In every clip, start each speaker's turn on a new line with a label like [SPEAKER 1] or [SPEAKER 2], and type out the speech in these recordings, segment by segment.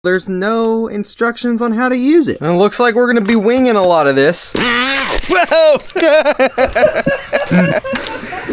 [SPEAKER 1] There's no instructions on how to use it. And it looks like we're gonna be winging a lot of this. Whoa!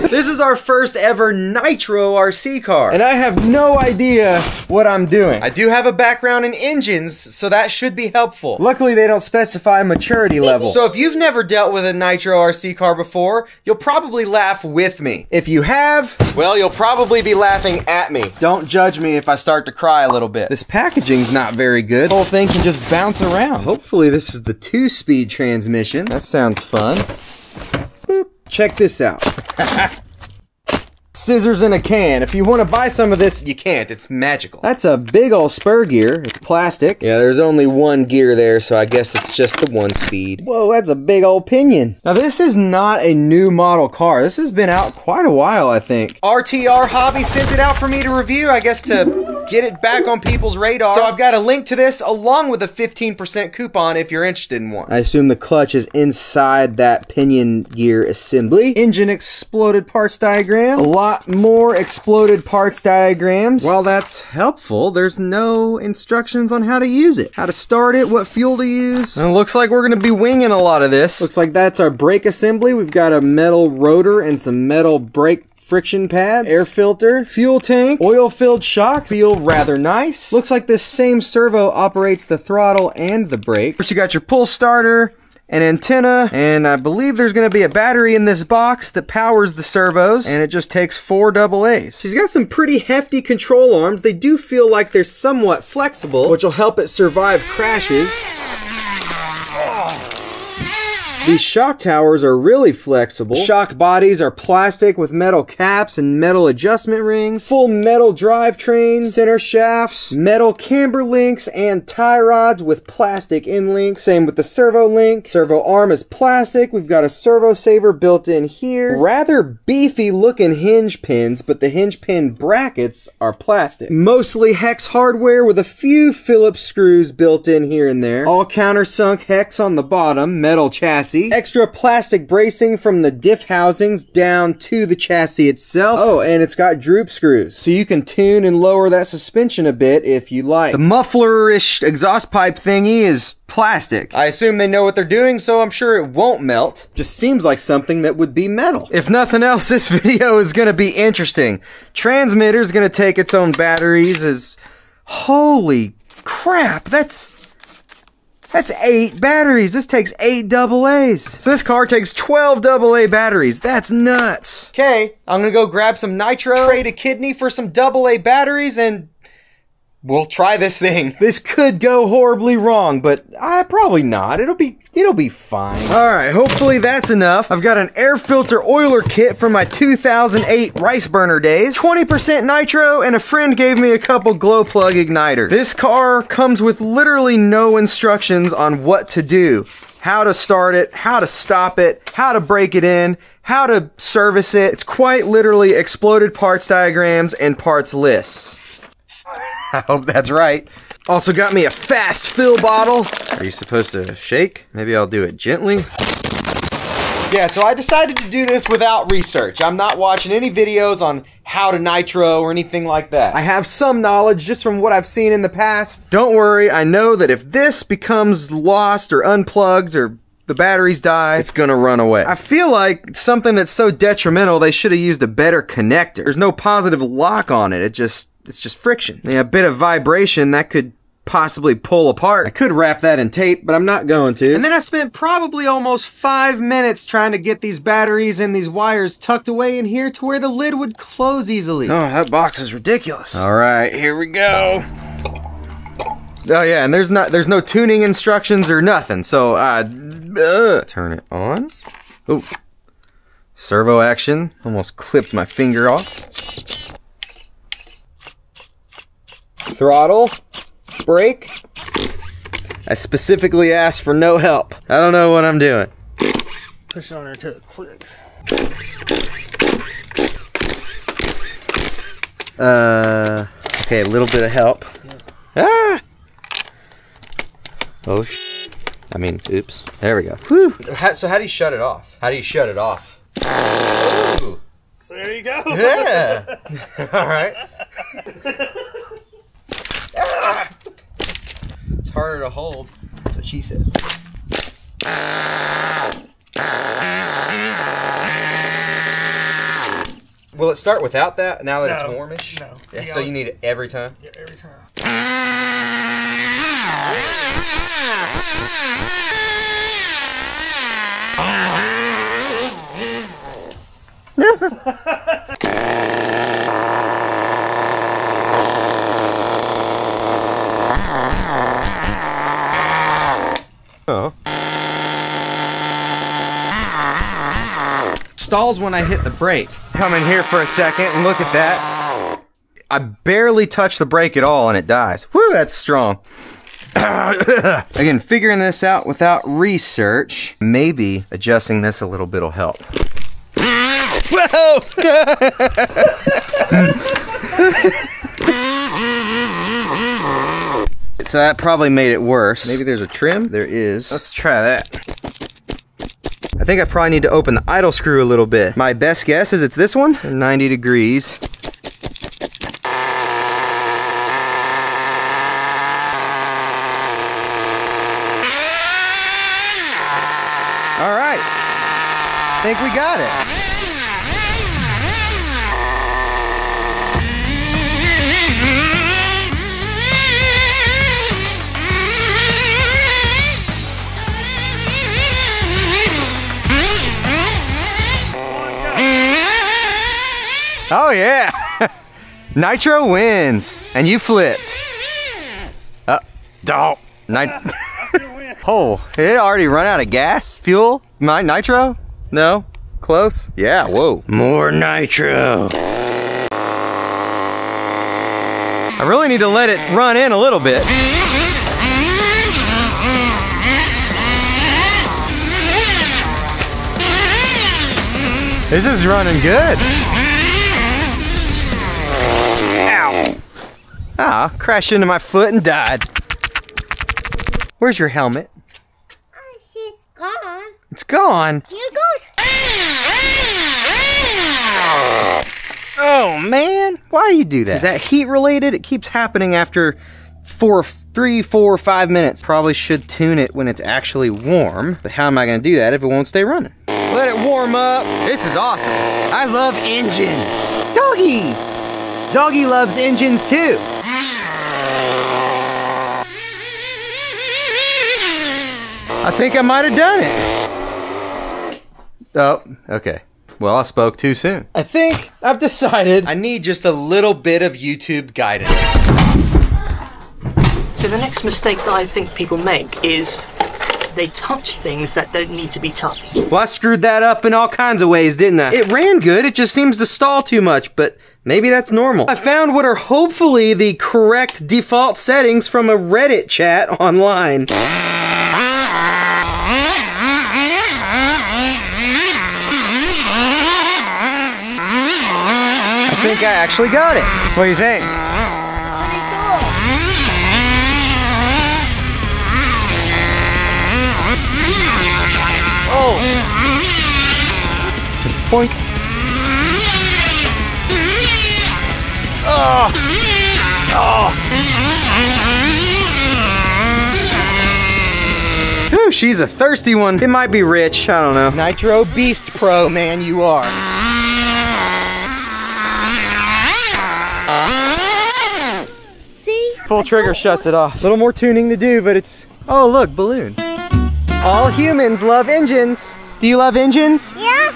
[SPEAKER 1] This is our first ever Nitro RC car, and I have no idea what I'm doing. I do have a background in engines, so that should be helpful. Luckily, they don't specify maturity level. So if you've never dealt with a Nitro RC car before, you'll probably laugh with me. If you have, well, you'll probably be laughing at me. Don't judge me if I start to cry a little bit. This packaging's not very good. The whole thing can just bounce around. Hopefully this is the 2-speed transmission. That sounds fun. Boop. Check this out. Scissors in a can. If you want to buy some of this, you can't. It's magical. That's a big old spur gear. It's plastic. Yeah, there's only one gear there, so I guess it's just the 1-speed. Whoa, that's a big old pinion. Now, this is not a new model car. This has been out quite a while, I think. RTR Hobby sent it out for me to review, I guess to get it back on people's radar. So I've got a link to this along with a 15% coupon if you're interested in one. I assume the clutch is inside that pinion gear assembly. Engine exploded parts diagram. A lot more exploded parts diagrams. While that's helpful, there's no instructions on how to use it. How to start it, what fuel to use. And it looks like we're gonna be winging a lot of this. Looks like that's our brake assembly. We've got a metal rotor and some metal brake friction pads, air filter, fuel tank, oil-filled shocks. Feel rather nice. Looks like this same servo operates the throttle and the brake. First you got your pull starter, an antenna, and I believe there's going to be a battery in this box that powers the servos, and it just takes 4 AA's. She's got some pretty hefty control arms. They do feel like they're somewhat flexible, which will help it survive crashes. These shock towers are really flexible. Shock bodies are plastic with metal caps and metal adjustment rings. Full metal drivetrain, center shafts, metal camber links, and tie rods with plastic end links. Same with the servo link. Servo arm is plastic. We've got a servo saver built in here. Rather beefy looking hinge pins, but the hinge pin brackets are plastic. Mostly hex hardware with a few Phillips screws built in here and there. All countersunk hex on the bottom, metal chassis. Extra plastic bracing from the diff housings down to the chassis itself. Oh, and it's got droop screws, so you can tune and lower that suspension a bit if you like. The muffler-ish exhaust pipe thingy is plastic. I assume they know what they're doing, so I'm sure it won't melt. Just seems like something that would be metal. If nothing else, this video is gonna be interesting. Transmitter's gonna take its own batteries as... Holy crap, that's 8 batteries. This takes 8 AA's. So this car takes 12 AA batteries. That's nuts. Okay, I'm gonna go grab some nitro, trade a kidney for some AA batteries, and we'll try this thing. This could go horribly wrong, but probably not. It'll be fine. All right, hopefully that's enough. I've got an air filter oiler kit from my 2008 rice burner days, 20% nitro, and a friend gave me a couple glow plug igniters. This car comes with literally no instructions on what to do. How to start it, how to stop it, how to break it in, how to service it. It's quite literally exploded parts diagrams and parts lists. I hope that's right. Also got me a fast fill bottle. Are you supposed to shake? Maybe I'll do it gently. Yeah, so I decided to do this without research. I'm not watching any videos on how to nitro or anything like that. I have some knowledge just from what I've seen in the past. Don't worry, I know that if this becomes lost or unplugged or the batteries die, it's gonna run away. I feel like something that's so detrimental, they should have used a better connector. There's no positive lock on it. It's just friction. Yeah, a bit of vibration that could possibly pull apart. I could wrap that in tape, but I'm not going to. And then I spent probably almost 5 minutes trying to get these batteries and these wires tucked away in here to where the lid would close easily. Oh, that box is ridiculous. All right, here we go. Oh yeah, and there's no tuning instructions or nothing. So turn it on. Oh, servo action. Almost clipped my finger off. Throttle, brake. I specifically asked for no help. I don't know what I'm doing.
[SPEAKER 2] Push on until it clicks.
[SPEAKER 1] Okay, a little bit of help. Yeah. Ah! Oh, I mean, oops. There we go. Whew. So how do you shut it off? How do you shut it off? Ooh.
[SPEAKER 2] So there you go.
[SPEAKER 1] Yeah. All right. harder to hold. That's what she said. Will it start without that now that it's warmish?
[SPEAKER 2] No.
[SPEAKER 1] Yeah, so you need it every time?
[SPEAKER 2] Yeah, every time.
[SPEAKER 1] Oh. Stalls when I hit the brake. Come in here for a second and look at that. I barely touch the brake at all and it dies. Woo, that's strong. Again, figuring this out without research, maybe adjusting this a little bit will help. Whoa! So that probably made it worse. Maybe there's a trim? There is. Let's try that. I think I probably need to open the idle screw a little bit. My best guess is it's this one. 90 degrees. All right. I think we got it. Oh yeah! Nitro wins, and you flipped. Oh, oh, it already run out of gas, fuel, nitro? No, close. Yeah, whoa, more nitro. I really need to let it run in a little bit. This is running good. Ow! Ah, crashed into my foot and died. Where's your helmet?
[SPEAKER 3] It's gone.
[SPEAKER 1] It's gone?
[SPEAKER 3] Here it goes.
[SPEAKER 1] Oh man, why do you do that? Is that heat related? It keeps happening after 3, 4, 5 minutes. Probably should tune it when it's actually warm. But how am I gonna do that if it won't stay running? Let it warm up. This is awesome. I love engines. Doggy! Doggy loves engines too. I think I might have done it. Oh, okay. Well, I spoke too soon. I think I've decided I need just a little bit of YouTube guidance.
[SPEAKER 4] So the next mistake that I think people make is they touch things that don't need to be touched.
[SPEAKER 1] Well, I screwed that up in all kinds of ways, didn't I? It ran good, it just seems to stall too much, but maybe that's normal. I found what are hopefully the correct default settings from a Reddit chat online. I think I actually got it. What do you think? Oh! Boink. Oh! Oh! Whew, she's a thirsty one. It might be rich, I don't know. Nitro Beast Pro, man, you are.
[SPEAKER 3] See?
[SPEAKER 1] Full trigger shuts it off. A little more tuning to do, but it's... Oh, look, balloon. All humans love engines. Do you love engines?
[SPEAKER 3] Yeah.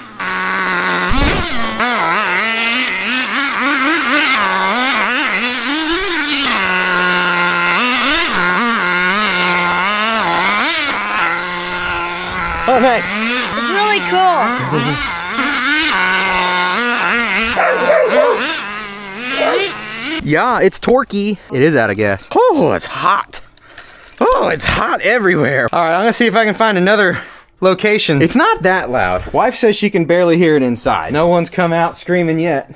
[SPEAKER 1] Oh, nice.
[SPEAKER 3] It's really cool.
[SPEAKER 1] Yeah, it's torquey. It is out of gas. Oh, it's hot. Oh, it's hot everywhere. All right, I'm gonna see if I can find another location. It's not that loud. Wife says she can barely hear it inside. No one's come out screaming yet.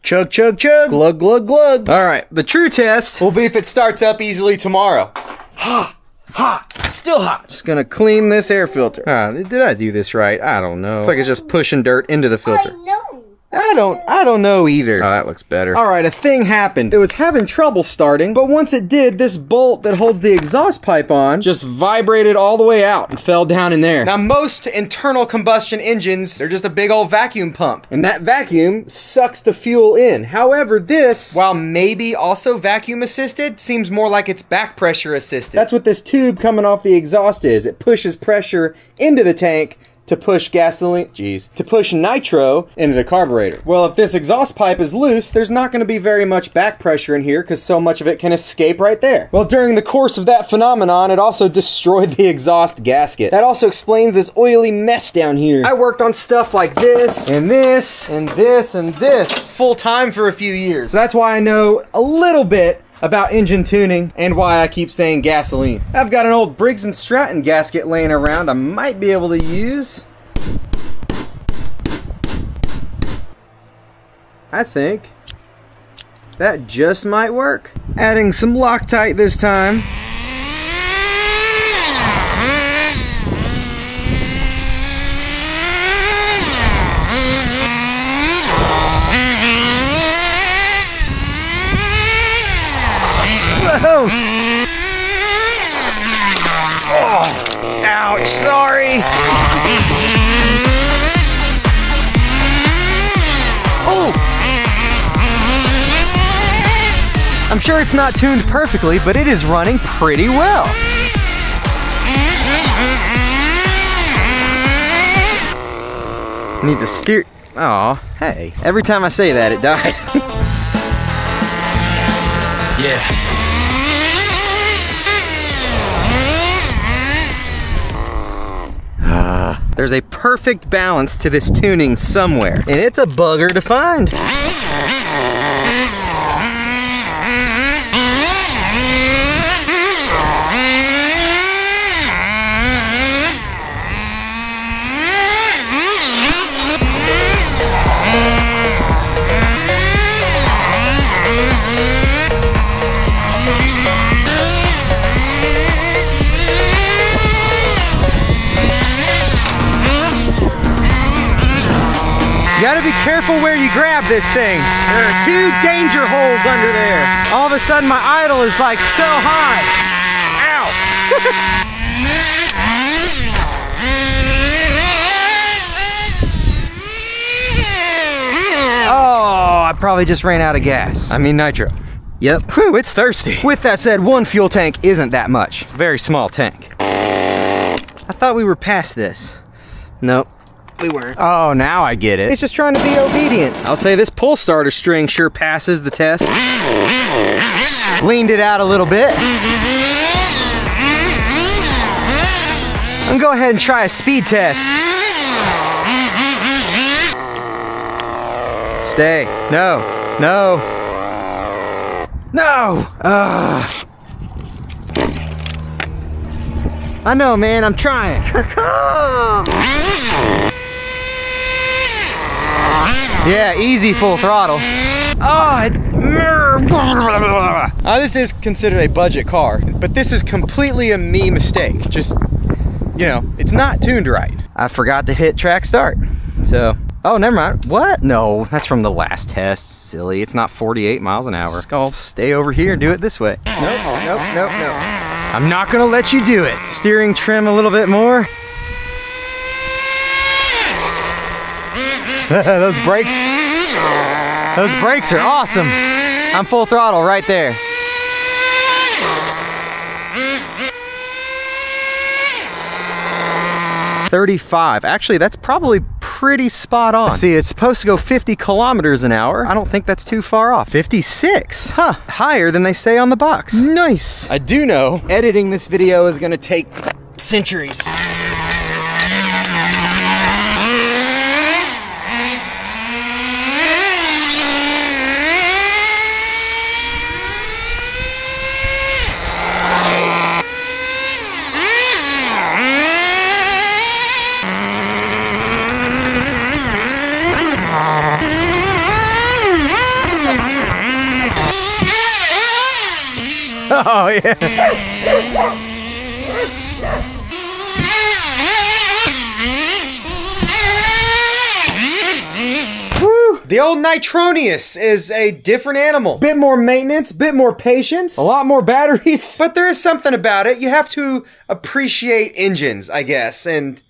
[SPEAKER 1] Chug, chug, chug. Glug, glug, glug. All right, the true test will be if it starts up easily tomorrow. Hot, hot, still hot. Just gonna clean this air filter. Did I do this right? I don't know. It's like it's just pushing dirt into the filter.
[SPEAKER 3] I know.
[SPEAKER 1] I don't know either. Oh, that looks better. All right, a thing happened. It was having trouble starting, but once it did, this bolt that holds the exhaust pipe on just vibrated all the way out and fell down in there. Now, most internal combustion engines, they're just a big old vacuum pump, and that vacuum sucks the fuel in. However, this, while maybe also vacuum assisted, seems more like it's back pressure assisted. That's what this tube coming off the exhaust is. It pushes pressure into the tank to push gasoline, to push nitro into the carburetor. Well, if this exhaust pipe is loose, there's not going to be very much back pressure in here because so much of it can escape right there. Well, during the course of that phenomenon, it also destroyed the exhaust gasket. That also explains this oily mess down here. I worked on stuff like this, and this, and this, and this full time for a few years. So that's why I know a little bit about engine tuning and why I keep saying gasoline. I've got an old Briggs & Stratton gasket laying around I might be able to use. I think that just might work. Adding some Loctite this time. Whoa! Oh, ouch, sorry! Oh! I'm sure it's not tuned perfectly, but it is running pretty well. Needs a steer. Aw, hey. Every time I say that, it dies. Yeah. There's a perfect balance to this tuning somewhere, and it's a bugger to find. You gotta be careful where you grab this thing. There are 2 danger holes under there. All of a sudden my idle is like so high. Ow! Oh, I probably just ran out of gas. I mean nitro. Yep. Whew, it's thirsty. With that said, 1 fuel tank isn't that much. It's a very small tank. I thought we were past this. Nope. We weren't. Oh, now I get it. It's just trying to be obedient. I'll say this pull starter string sure passes the test. Leaned it out a little bit. I'm gonna go ahead and try a speed test. Stay. No. No. No! I know, man. I'm trying. Yeah, easy full throttle. Oh, this is considered a budget car, but this is completely a me mistake. Just, you know, it's not tuned right. I forgot to hit track start. So, oh, never mind. What? No, that's from the last test. Silly. It's not 48 miles an hour. I'll stay over here and do it this way. Nope, nope, nope, nope. I'm not gonna let you do it. Steering trim a little bit more. Those brakes are awesome. I'm full throttle right there. $35. Actually, that's probably pretty spot on. See, it's supposed to go 50 kilometers an hour. I don't think that's too far off. 56. Huh. Higher than they say on the box. Nice. I do know editing this video is gonna take centuries. Oh, yeah. Woo! The old Nitronius is a different animal. Bit more maintenance, bit more patience, a lot more batteries. But there is something about it. You have to appreciate engines, I guess, and...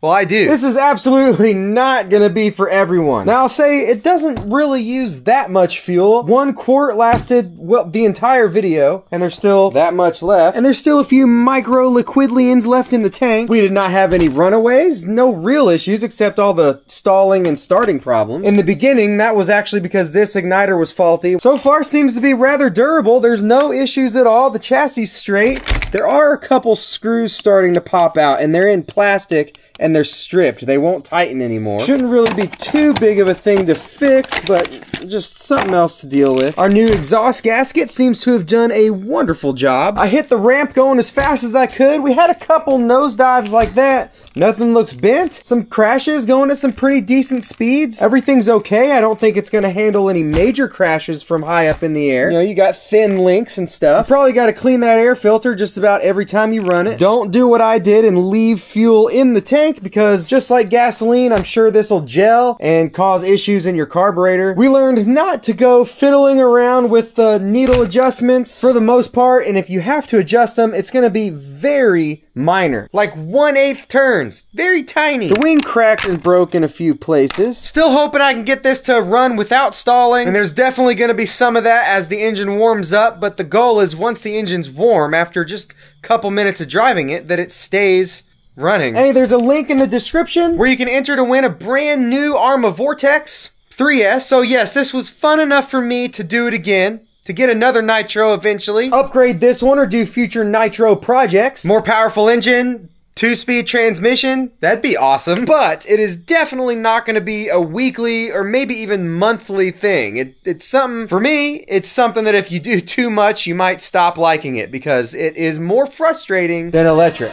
[SPEAKER 1] well, I do. This is absolutely not gonna be for everyone. Now, I'll say it doesn't really use that much fuel. 1 quart lasted, well, the entire video, and there's still that much left. And there's still a few micro liquidlians left in the tank. We did not have any runaways, no real issues except all the stalling and starting problems. In the beginning, that was actually because this igniter was faulty. So far, seems to be rather durable. There's no issues at all. The chassis is straight. There are a couple screws starting to pop out, and they're in plastic, and they're stripped. They won't tighten anymore. Shouldn't really be too big of a thing to fix, but just something else to deal with. Our new exhaust gasket seems to have done a wonderful job. I hit the ramp going as fast as I could. We had a couple nosedives like that. Nothing looks bent. Some crashes going at some pretty decent speeds. Everything's okay. I don't think it's going to handle any major crashes from high up in the air. You know, you got thin links and stuff. You probably got to clean that air filter just about every time you run it. Don't do what I did and leave fuel in the tank, because just like gasoline, I'm sure this will gel and cause issues in your carburetor. We learned not to go fiddling around with the needle adjustments for the most part, and if you have to adjust them, it's going to be very minor. Like 1/8 turns. Very tiny. The wing cracked and broke in a few places. Still hoping I can get this to run without stalling, and there's definitely going to be some of that as the engine warms up, but the goal is once the engine's warm, after just a couple minutes of driving it, that it stays running. Hey, there's a link in the description where you can enter to win a brand new Arma Vortex 3S. So yes, this was fun enough for me to do it again. To get another Nitro eventually. Upgrade this one or do future Nitro projects. More powerful engine, 2-speed transmission. That'd be awesome. But it is definitely not going to be a weekly or maybe even monthly thing. It's something, for me, it's something that if you do too much, you might stop liking it because it is more frustrating than electric.